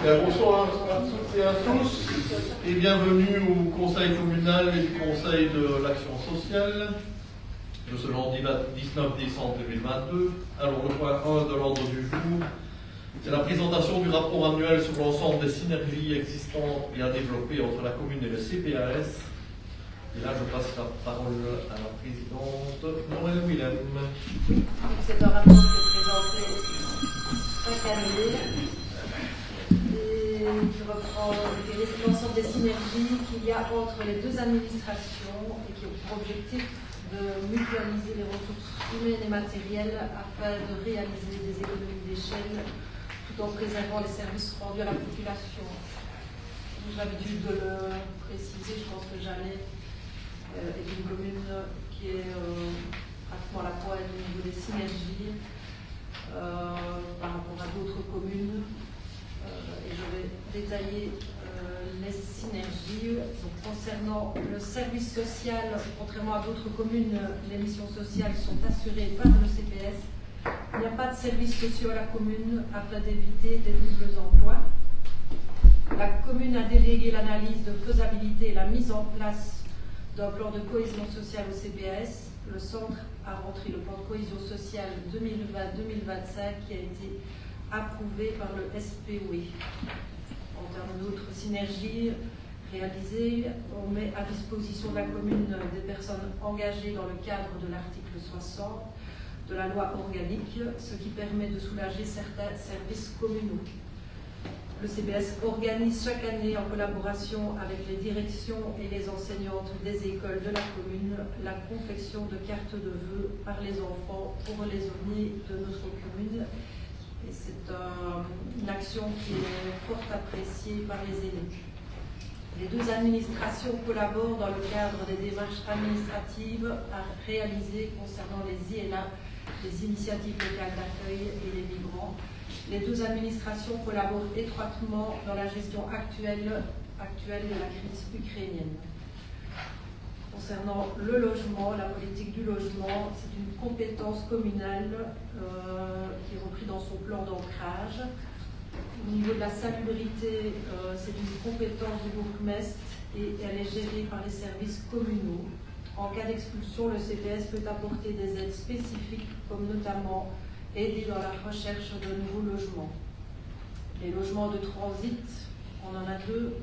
Bien, bonsoir à toutes et à tous et bienvenue au Conseil communal et du Conseil de l'action sociale de ce lundi 19 décembre 2022. Alors le point 1 de l'ordre du jour, c'est la présentation du rapport annuel sur l'ensemble des synergies existantes et à développer entre la commune et le CPAS. Et là, je passe la parole à la présidente Noël Willem. C'est un rapport qui est présenté chaque année. Et je reprends l'ensemble des synergies qu'il y a entre les deux administrations et qui ont pour objectif de mutualiser les ressources humaines et matérielles afin de réaliser des économies d'échelle tout en préservant les services rendus à la population. J'ai l'habitude de le préciser, je pense que Jalais est une commune qui est pratiquement à la pointe au niveau des synergies par rapport à d'autres communes. Et je vais détailler les synergies. Donc, concernant le service social, contrairement à d'autres communes, les missions sociales sont assurées par le CPS. Il n'y a pas de services sociaux à la commune afin d'éviter des doubles emplois. La commune a délégué l'analyse de faisabilité et la mise en place d'un plan de cohésion sociale au CPS. Le centre a rentré le plan de cohésion sociale 2020-2025 qui a été approuvé par le SPOE. En termes d'autres synergies réalisées, on met à disposition de la commune des personnes engagées dans le cadre de l'article 60 de la loi organique, ce qui permet de soulager certains services communaux. Le CPS organise chaque année, en collaboration avec les directions et les enseignantes des écoles de la commune, la confection de cartes de vœux par les enfants pour les aînés de notre commune. Et c'est une action qui est fort appréciée par les aînés. Les deux administrations collaborent dans le cadre des démarches administratives à réaliser concernant les ILA, les initiatives locales d'accueil et les migrants. Les deux administrations collaborent étroitement dans la gestion actuelle de la crise ukrainienne. Concernant le logement, la politique du logement, c'est une compétence communale qui est reprise dans son plan d'ancrage. Au niveau de la salubrité, c'est une compétence du bourgmestre et elle est gérée par les services communaux. En cas d'expulsion, le CPS peut apporter des aides spécifiques, comme notamment aider dans la recherche de nouveaux logements. Les logements de transit, on en a deux,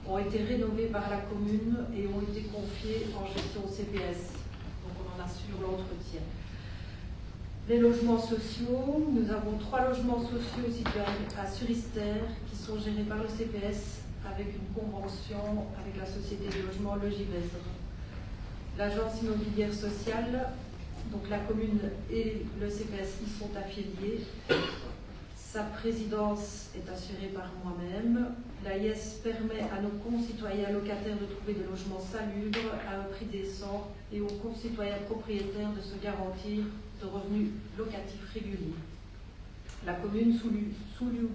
ont été rénovés par la commune et ont été confiés en gestion au CPS. Donc on en assure l'entretien. Les logements sociaux, nous avons 3 logements sociaux situés à Sur-Istère qui sont gérés par le CPS avec une convention avec la société de logement Logivestre. L'agence immobilière sociale, donc la commune et le CPS y sont affiliés. Sa présidence est assurée par moi-même. L'AIS permet à nos concitoyens locataires de trouver des logements salubres à un prix décent et aux concitoyens propriétaires de se garantir de revenus locatifs réguliers. La commune sous-loue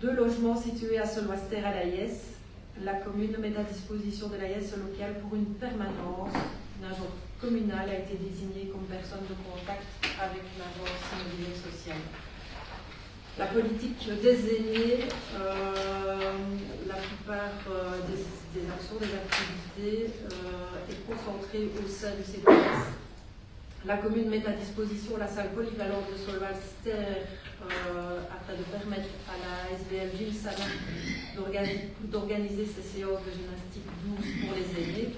2 logements situés à Solwastère à l'AIS. La commune met à disposition de l'AIS local pour une permanence. Une agence communale a été désignée comme personne de contact avec l'agence immobilière sociale. La politique des aînés, la plupart des actions, des activités est concentrée au sein du CPS. La commune met à disposition la salle polyvalente de Solwastère afin de permettre à la SBL Gilles Salin d'organiser ses séances de gymnastique douce pour les aînés.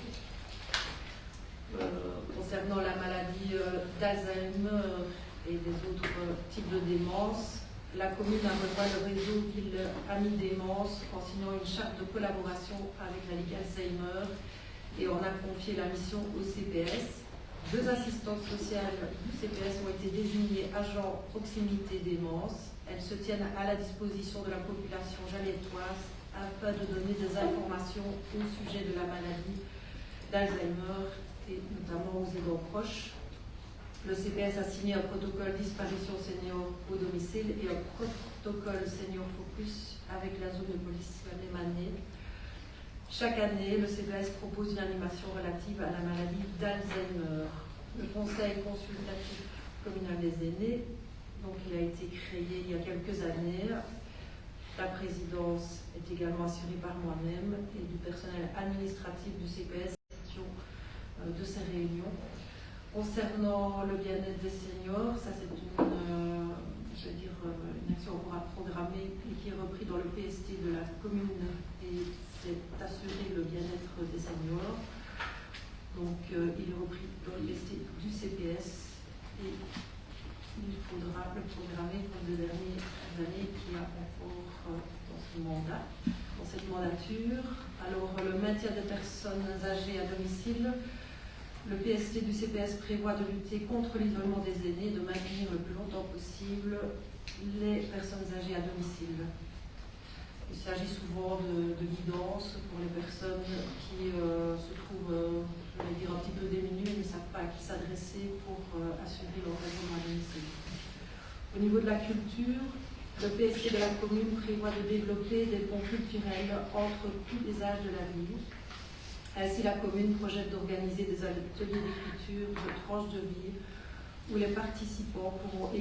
Concernant la maladie d'Alzheimer et des autres types de démence, la commune a rejoint le réseau Ville Amis Démence en signant une charte de collaboration avec la Ligue Alzheimer et on a confié la mission au CPS. 2 assistantes sociales du CPS ont été désignées agents proximité démence. Elles se tiennent à la disposition de la population jalettoise afin de donner des informations au sujet de la maladie d'Alzheimer et notamment aux aidants proches. Le CPS a signé un protocole disparition senior au domicile et un protocole senior focus avec la zone de police la même année. Chaque année, le CPS propose une animation relative à la maladie d'Alzheimer. Le Conseil consultatif communal des aînés, donc il a été créé il y a quelques années, La présidence est également assurée par moi-même et du personnel administratif du CPS de ces réunions. Concernant le bien-être des seniors, ça c'est une action programmée et qui est reprise dans le PST de la commune et c'est assurer le bien-être des seniors. Donc il est repris dans le PST du CPS et il faudra le programmer pour les dernières années qu'il y a encore dans ce mandat, dans cette mandature. Alors, le maintien des personnes âgées à domicile, le PST du CPS prévoit de lutter contre l'isolement des aînés et de maintenir le plus longtemps possible les personnes âgées à domicile. Il s'agit souvent de guidance pour les personnes qui se trouvent, je vais dire, un petit peu démunies et ne savent pas à qui s'adresser pour assurer leur raisonnement à domicile. Au niveau de la culture, le PST de la commune prévoit de développer des ponts culturels entre tous les âges de la vie. Ainsi, la commune projette d'organiser des ateliers d'écriture de tranches de vie où les participants pourront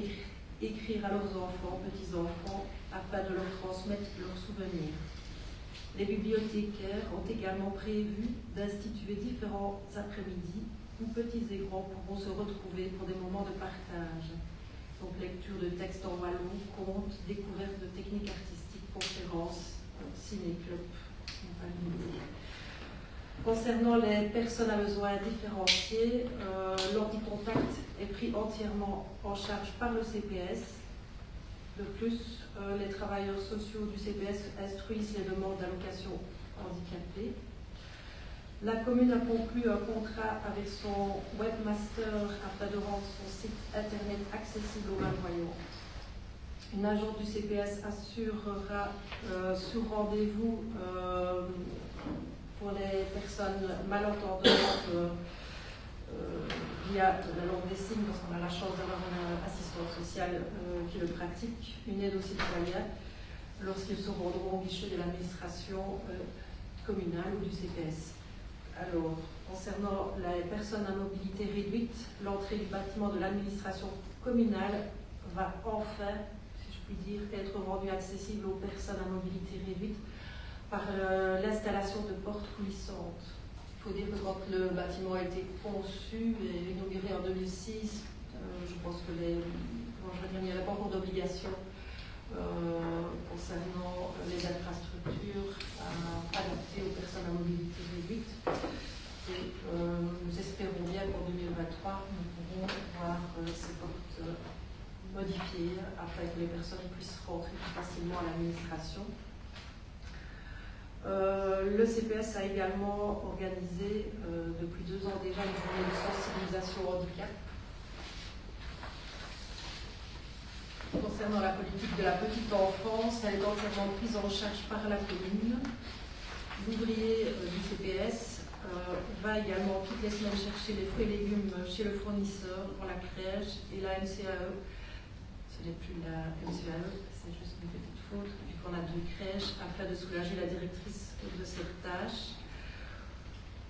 écrire à leurs enfants, petits-enfants, afin de leur transmettre leurs souvenirs. Les bibliothécaires ont également prévu d'instituer différents après-midi où petits et grands pourront se retrouver pour des moments de partage. Donc lecture de textes en wallon, contes, découverte de techniques artistiques, conférences, ciné-club. Concernant les personnes à besoins différenciés, l'anticontact est pris entièrement en charge par le CPS. De plus, les travailleurs sociaux du CPS instruisent les demandes d'allocation handicapée. La commune a conclu un contrat avec son webmaster afin de rendre son site internet accessible aux malvoyants. Une agente du CPS assurera sur rendez-vous pour les personnes malentendantes via la langue des signes, parce qu'on a la chance d'avoir un assistant social qui le pratique, une aide aux citoyens lorsqu'ils se rendront au guichet de l'administration communale ou du CPS. Alors, concernant les personnes à mobilité réduite, l'entrée du bâtiment de l'administration communale va enfin, si je puis dire, être rendue accessible aux personnes à mobilité réduite par l'installation de portes coulissantes. Il faut dire que quand le bâtiment a été conçu et inauguré en 2006, je pense que il n'y avait pas encore d'obligation concernant les infrastructures adaptées aux personnes à mobilité réduite. Et nous espérons bien qu'en 2023, nous pourrons voir ces portes modifiées afin que les personnes puissent rentrer plus facilement à l'administration. Le CPS a également organisé depuis 2 ans déjà une journée de sensibilisation au handicap. Concernant la politique de la petite enfance, elle est entièrement prise en charge par la commune. L'ouvrier du CPS va également toutes les semaines chercher les fruits et légumes chez le fournisseur pour la crèche et la MCAE. Ce n'est plus la MCAE, c'est juste une petite faute, vu qu'on a 2 crèches, afin de soulager la directrice de cette tâche.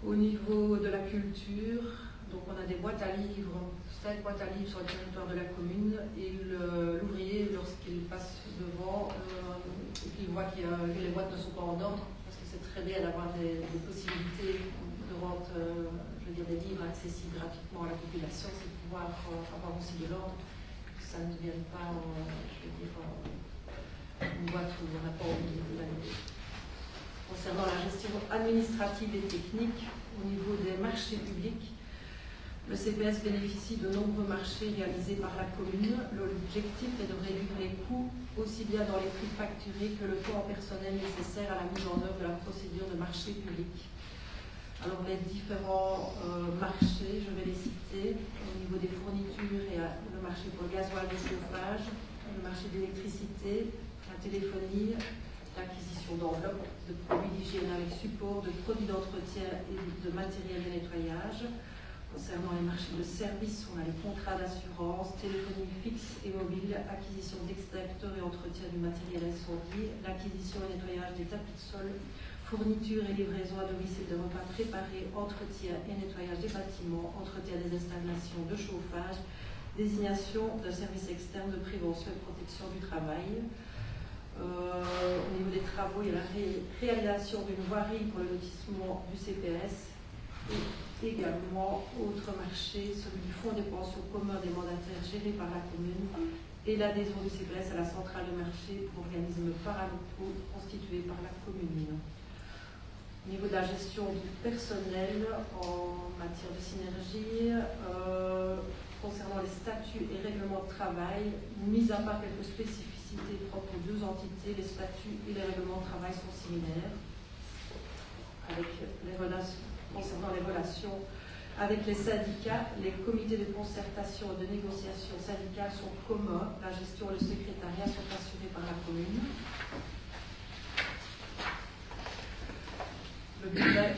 Au niveau de la culture, donc on a des boîtes à livres, 5 boîtes à livres sur le territoire de la commune, et l'ouvrier, lorsqu'il passe devant et qu'il voit que les boîtes ne sont pas en ordre, parce que c'est très bien d'avoir des possibilités de rendre des livres accessibles gratuitement à la population, c'est de pouvoir avoir aussi de l'ordre, que ça ne devienne pas une boîte où on n'a pas envie d'aller. Concernant la gestion administrative et technique, au niveau des marchés publics, le CPS bénéficie de nombreux marchés réalisés par la commune. L'objectif est de réduire les coûts, aussi bien dans les prix facturés que le temps en personnel nécessaire à la mise en œuvre de la procédure de marché public. Alors les différents marchés, je vais les citer, au niveau des fournitures, et le marché pour le gasoil de chauffage, le marché d'électricité, la téléphonie, l'acquisition d'enveloppes, de produits d'hygiène avec support, de produits d'entretien et de matériel de nettoyage. Concernant les marchés de services, on a les contrats d'assurance, téléphonie fixe et mobile, acquisition d'extracteurs et entretien du matériel incendie, l'acquisition et nettoyage des tapis de sol, fourniture et livraison à domicile de repas préparés, entretien et nettoyage des bâtiments, entretien des installations de chauffage, désignation d'un service externe de prévention et de protection du travail. Au niveau des travaux, il y a la réalisation d'une voirie pour le lotissement du CPS et également, autre marché, celui du fonds des pensions communs des mandataires gérés par la commune et l'adhésion du CPS à la centrale de marché pour organismes paralocaux constitués par la commune. Au niveau de la gestion du personnel en matière de synergie, concernant les statuts et règlements de travail, mis à part quelques spécificités propres aux deux entités, les statuts et les règlements de travail sont similaires. Concernant les relations avec les syndicats, les comités de concertation et de négociation syndicales sont communs. La gestion et le secrétariat sont assurés par la commune. Le bulletin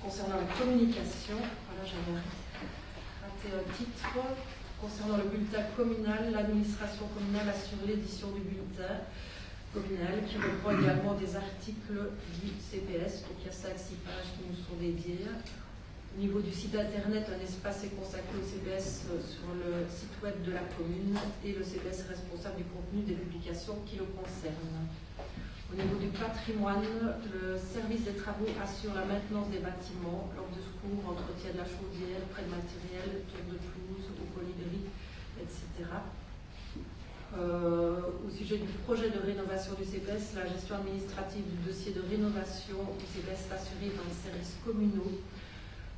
concernant la communication, voilà, j'avais raté un titre. Concernant le bulletin communal, l'administration communale assure l'édition du bulletin communal qui reprend également des articles du CPS, donc il y a 5-6 pages qui nous sont dédiées. Au niveau du site internet, un espace est consacré au CPS sur le site web de la commune et le CPS est responsable du contenu des publications qui le concernent. Au niveau du patrimoine, le service des travaux assure la maintenance des bâtiments, lors de secours, entretien de la chaudière, prêt de matériel, tour de pelouse, au colibri, etc. Au sujet du projet de rénovation du CPS, la gestion administrative du dossier de rénovation du CPS est assurée par les services communaux.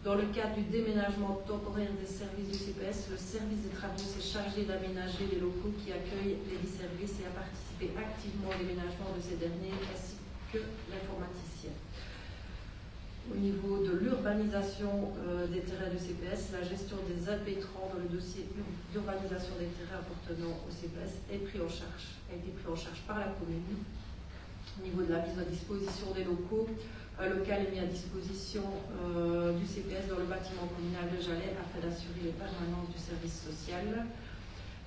Dans le cadre du déménagement temporaire des services du CPS, le service des travaux s'est chargé d'aménager les locaux qui accueillent les services et a participé activement au déménagement de ces derniers, ainsi que l'informaticien. Au niveau de l'urbanisation des terrains du CPS, la gestion des impétrants dans le dossier d'urbanisation des terrains appartenant au CPS a été pris en charge par la commune. Au niveau de la mise à disposition des locaux, un local est mis à disposition du CPS dans le bâtiment communal de Jalais afin d'assurer les permanences du service social.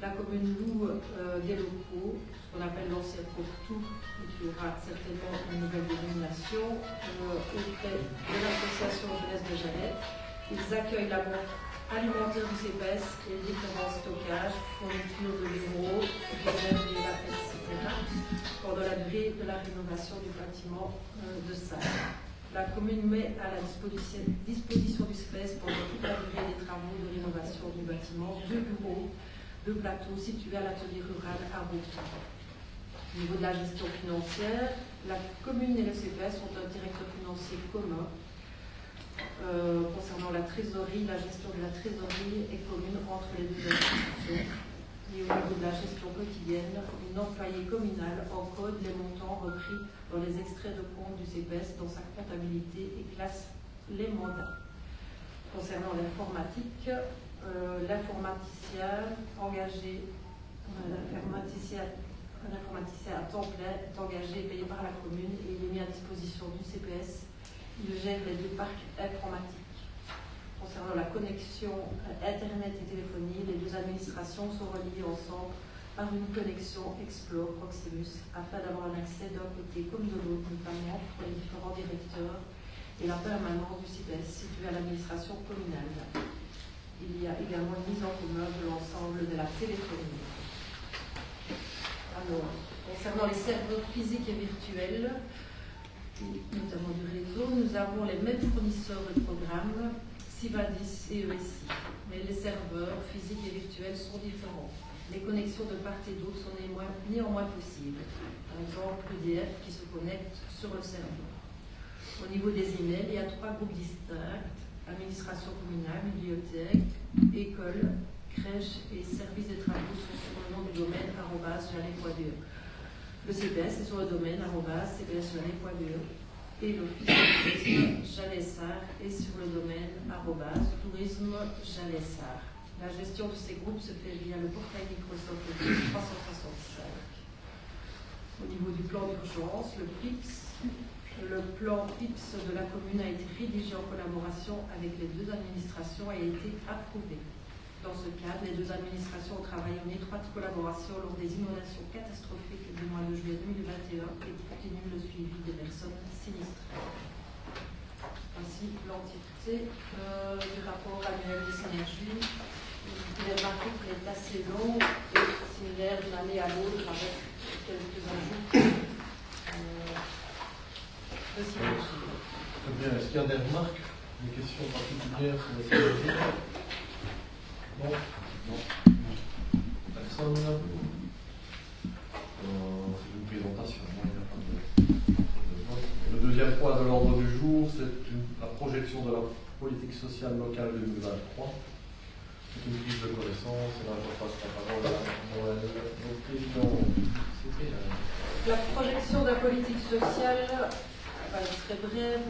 La commune loue des locaux, ce qu'on appelle l'ancien Portou, qui aura certainement une nouvelle dénomination, auprès de l'association Jeunesse de Jalais. Ils accueillent la banque alimentaire du CPS et les différents stockages, fourniture de bureaux, etc. pendant la durée de la rénovation du bâtiment de salle. La commune met à la disposition du CPS pendant toute la durée des travaux de rénovation du bâtiment 2 bureaux de plateau situés à l'atelier rural à Beauchamp. Au niveau de la gestion financière, la commune et le CPS ont un directeur financier commun. Concernant la trésorerie, la gestion de la trésorerie est commune entre les deux institutions. Et au niveau de la gestion quotidienne, une employée communale encode les montants repris dans les extraits de compte du CPS dans sa comptabilité et classe les mandats. Concernant l'informatique, l'informaticien engagé, un informaticien à temps plein est engagé et payé par la commune et il est mis à disposition du CPS. Il gère les 2 parcs informatiques. Concernant la connexion Internet et téléphonie, les 2 administrations sont reliées ensemble par une connexion Explore Proximus afin d'avoir un accès d'un côté comme de l'autre, notamment pour les différents directeurs et la permanence du CPS située à l'administration communale. Il y a également une mise en commun de l'ensemble de la téléphonie. Alors, concernant les serveurs physiques et virtuels, notamment du réseau, nous avons les mêmes fournisseurs de programmes, Sivadis et ESI, mais les serveurs physiques et virtuels sont différents. Les connexions de part et d'autre sont néanmoins possibles. Par exemple, EDF qui se connecte sur le serveur. Au niveau des emails, il y a 3 groupes distincts: administration communale, bibliothèque, école, crèche et services des travaux sont sur le nom du domaine @jalais.be. Le CPS est sur le domaine @cpsjalais.be. Et l'Office de tourisme Jalais-Sar est sur le domaine @tourisme Jalais-Sar. La gestion de ces groupes se fait via le portail Microsoft 365. Au niveau du plan d'urgence, le plan PIPS de la commune a été rédigé en collaboration avec les 2 administrations et a été approuvé. Dans ce cadre, les 2 administrations ont travaillé en étroite collaboration lors des inondations catastrophiques du mois de juillet 2021 et continuent le suivi des personnes sinistrées. Ainsi, l'entièreté du rapport annuel des synergies. Vous pouvez remarquer qu'il est assez long et similaire d'une année à l'autre avec qu'il y a des remarques, des questions particulières sur les synergies? Non? Non. Personne? C'est une présentation, il n'y a pas de vote. Le deuxième point de l'ordre du jour, c'est la projection de la politique sociale locale 2023. C'est une prise de connaissance, et là je passe la parole à Noël, notre président. La projection de la politique sociale, très brève,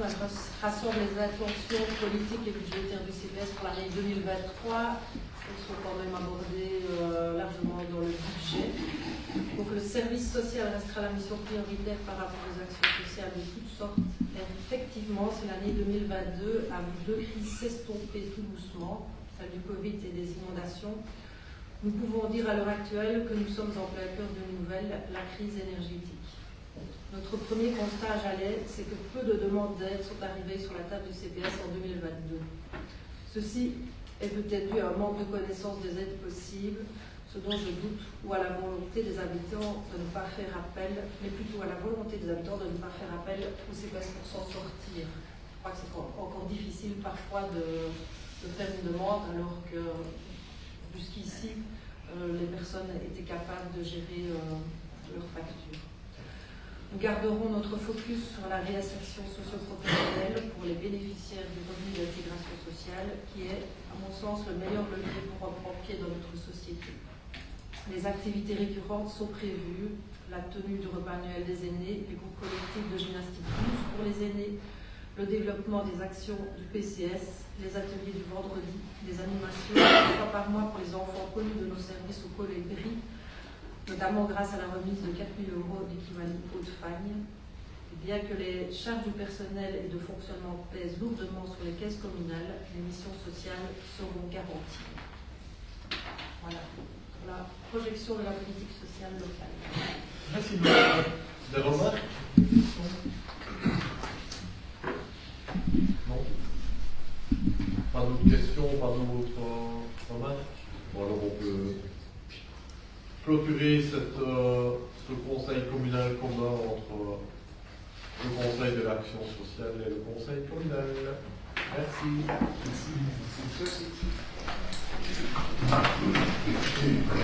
rassemble les intentions politiques et budgétaires du CPS pour l'année 2023. Elles sont quand même abordées largement dans le budget. Donc le service social restera la mission prioritaire par rapport aux actions sociales de toutes sortes. Et effectivement, c'est l'année 2022, avec deux crises s'estomper tout doucement, celle du Covid et des inondations. Nous pouvons dire à l'heure actuelle que nous sommes en plein cœur d'une nouvelle, la crise énergétique. Notre premier constat à Jalais, c'est que peu de demandes d'aide sont arrivées sur la table du CPS en 2022. Ceci est peut-être dû à un manque de connaissance des aides possibles, ce dont je doute, ou à la volonté des habitants de ne pas faire appel, mais plutôt à la volonté des habitants de ne pas faire appel au CPS pour s'en sortir. Je crois que c'est encore difficile parfois de faire une demande, alors que jusqu'ici, les personnes étaient capables de gérer leurs factures. Nous garderons notre focus sur la réinsertion socio-professionnelle pour les bénéficiaires du revenu d'intégration sociale, qui est, à mon sens, le meilleur levier pour reprendre pied dans notre société. Les activités récurrentes sont prévues, la tenue du repas annuel des aînés, les cours collectifs de gymnastique douce pour les aînés, le développement des actions du PCS, les ateliers du vendredi, des animations une fois par mois pour les enfants connus de nos services au Colibri, notamment grâce à la remise de 4 000 € d'équivalent Haute-Fagne. Bien que les charges du personnel et de fonctionnement pèsent lourdement sur les caisses communales, les missions sociales seront garanties. Voilà, pour la projection de la politique sociale locale. Merci beaucoup. Des remarques? Des questions? Non? Pas d'autres questions, pas d'autres remarques? Bon, alors on peut clôturer ce conseil communal commun entre le conseil de l'action sociale et le conseil communal. Merci. Merci.